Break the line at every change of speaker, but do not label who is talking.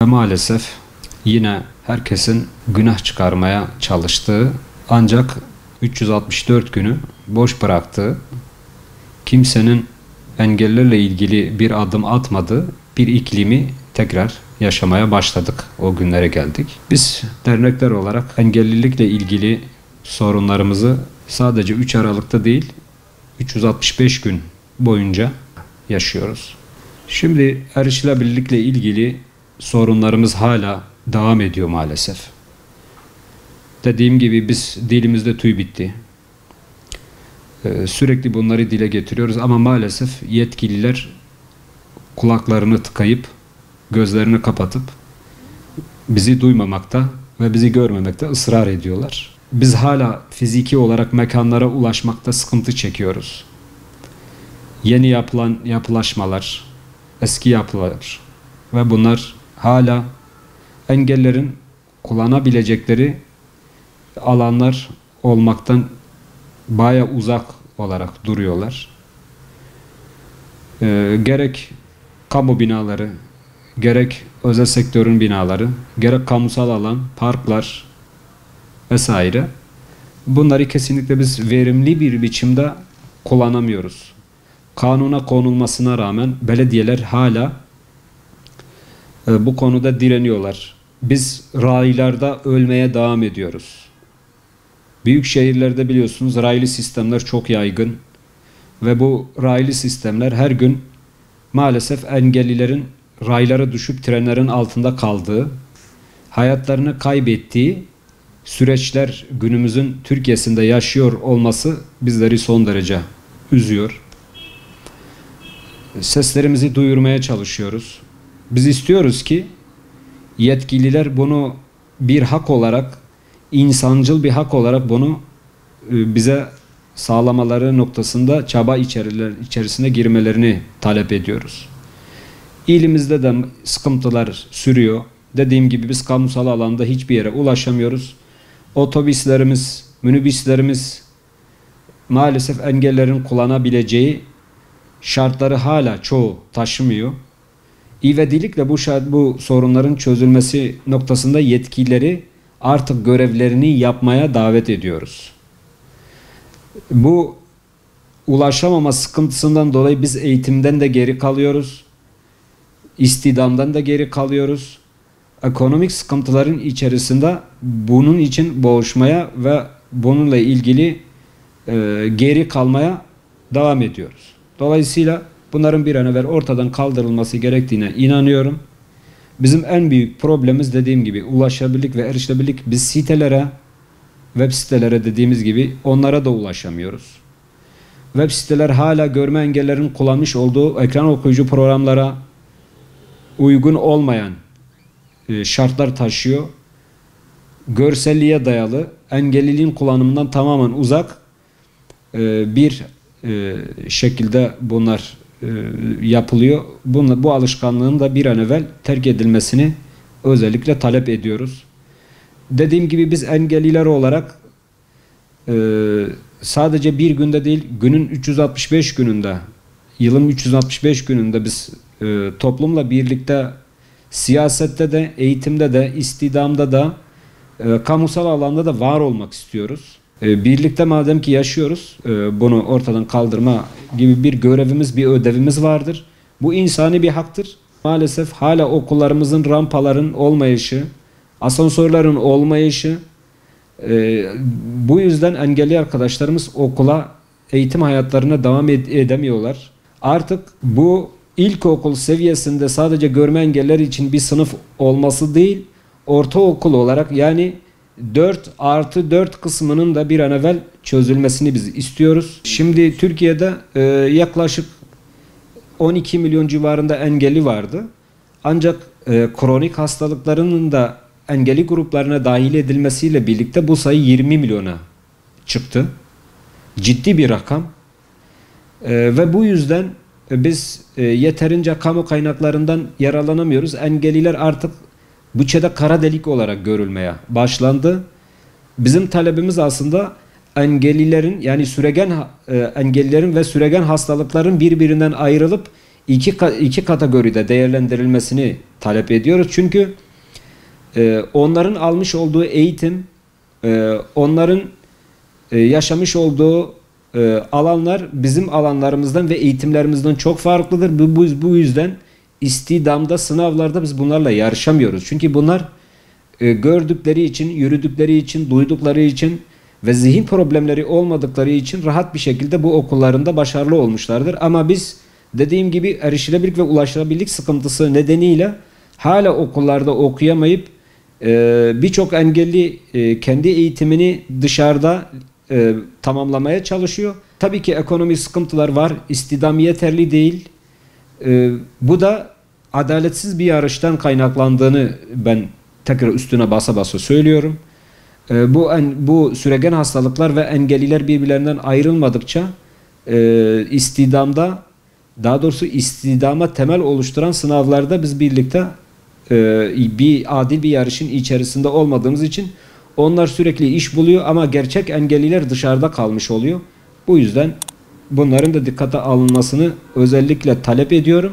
Ve maalesef yine herkesin günah çıkarmaya çalıştığı ancak 364 günü boş bıraktığı, kimsenin engellerle ilgili bir adım atmadığı bir iklimi tekrar yaşamaya başladık. O günlere geldik. Biz dernekler olarak engellilikle ilgili sorunlarımızı sadece 3 Aralık'ta değil 365 gün boyunca yaşıyoruz. Şimdi erişilebilirlikle ilgili sorunlarımız hala devam ediyor maalesef. Dediğim gibi biz dilimizde tüy bitti. Sürekli bunları dile getiriyoruz ama maalesef yetkililer kulaklarını tıkayıp gözlerini kapatıp bizi duymamakta ve bizi görmemekte ısrar ediyorlar. Biz hala fiziki olarak mekanlara ulaşmakta sıkıntı çekiyoruz. Yeni yapılan yapılaşmalar, eski yapılar ve bunlar hala engellerin kullanabilecekleri alanlar olmaktan baya uzak olarak duruyorlar. Gerek kamu binaları, gerek özel sektörün binaları, gerek kamusal alan, parklar vesaire. Bunları kesinlikle biz verimli bir biçimde kullanamıyoruz. Kanuna konulmasına rağmen belediyeler hala bu konuda direniyorlar. Biz raylarda ölmeye devam ediyoruz. Büyük şehirlerde biliyorsunuz raylı sistemler çok yaygın ve bu raylı sistemler her gün maalesef engellilerin raylara düşüp trenlerin altında kaldığı, hayatlarını kaybettiği süreçler günümüzün Türkiye'sinde yaşıyor olması bizleri son derece üzüyor. Seslerimizi duyurmaya çalışıyoruz. Biz istiyoruz ki yetkililer bunu bir hak olarak, insancıl bir hak olarak bunu bize sağlamaları noktasında çaba içerisine girmelerini talep ediyoruz. İlimizde de sıkıntılar sürüyor. Dediğim gibi biz kamusal alanda hiçbir yere ulaşamıyoruz. Otobüslerimiz, minibüslerimiz maalesef engellerin kullanabileceği şartları hala çoğu taşımıyor. İvedilikle bu sorunların çözülmesi noktasında yetkilileri artık görevlerini yapmaya davet ediyoruz. Bu ulaşamama sıkıntısından dolayı biz eğitimden de geri kalıyoruz. İstihdamdan da geri kalıyoruz. Ekonomik sıkıntıların içerisinde bunun için boğuşmaya ve bununla ilgili geri kalmaya devam ediyoruz. Dolayısıyla bunların bir an evvel ortadan kaldırılması gerektiğine inanıyorum. Bizim en büyük problemimiz dediğim gibi ulaşabilirlik ve erişilebilirlik. Biz sitelere, web sitelere dediğimiz gibi onlara da ulaşamıyoruz. Web siteler hala görme engellerin kullanmış olduğu ekran okuyucu programlara uygun olmayan şartlar taşıyor. Görselliğe dayalı, engelliliğin kullanımından tamamen uzak bir şekilde bunlar yapılıyor. Bu alışkanlığın da bir an evvel terk edilmesini özellikle talep ediyoruz. Dediğim gibi biz engelliler olarak sadece bir günde değil, günün 365 gününde, yılın 365 gününde biz toplumla birlikte siyasette de, eğitimde de, istihdamda da, kamusal alanda da var olmak istiyoruz. Birlikte madem ki yaşıyoruz, bunu ortadan kaldırma gibi bir görevimiz, bir ödevimiz vardır. Bu insani bir haktır. Maalesef hala okullarımızın rampaların olmayışı, asansörlerin olmayışı, bu yüzden engelli arkadaşlarımız okula, eğitim hayatlarına devam edemiyorlar. Artık bu ilkokul seviyesinde sadece görme engelliler için bir sınıf olması değil, ortaokul olarak yani 4+4 kısmının da bir an evvel çözülmesini biz istiyoruz. Şimdi Türkiye'de yaklaşık 12 milyon civarında engelli vardı. Ancak kronik hastalıklarının da engelli gruplarına dahil edilmesiyle birlikte bu sayı 20 milyona çıktı. Ciddi bir rakam. Ve bu yüzden biz yeterince kamu kaynaklarından yararlanamıyoruz. Engelliler artık bütçede kara delik olarak görülmeye başlandı. Bizim talebimiz aslında engellilerin yani engellilerin ve süregen hastalıkların birbirinden ayrılıp iki kategoride değerlendirilmesini talep ediyoruz. Çünkü onların almış olduğu eğitim, onların yaşamış olduğu alanlar bizim alanlarımızdan ve eğitimlerimizden çok farklıdır. Bu yüzden istidamda, sınavlarda biz bunlarla yarışamıyoruz. Çünkü bunlar gördükleri için, yürüdükleri için, duydukları için ve zihin problemleri olmadıkları için rahat bir şekilde bu okullarında başarılı olmuşlardır. Ama biz dediğim gibi erişilebilirlik ve ulaşılabilirlik sıkıntısı nedeniyle hala okullarda okuyamayıp birçok engelli kendi eğitimini dışarıda tamamlamaya çalışıyor. Tabii ki ekonomik sıkıntılar var. İstidam yeterli değil. Bu da adaletsiz bir yarıştan kaynaklandığını ben tekrar üstüne basa basa söylüyorum. Bu süregen hastalıklar ve engelliler birbirlerinden ayrılmadıkça istidamda, daha doğrusu istidama temel oluşturan sınavlarda biz birlikte bir adil bir yarışın içerisinde olmadığımız için onlar sürekli iş buluyor ama gerçek engelliler dışarıda kalmış oluyor. Bu yüzden bunların da dikkate alınmasını özellikle talep ediyorum.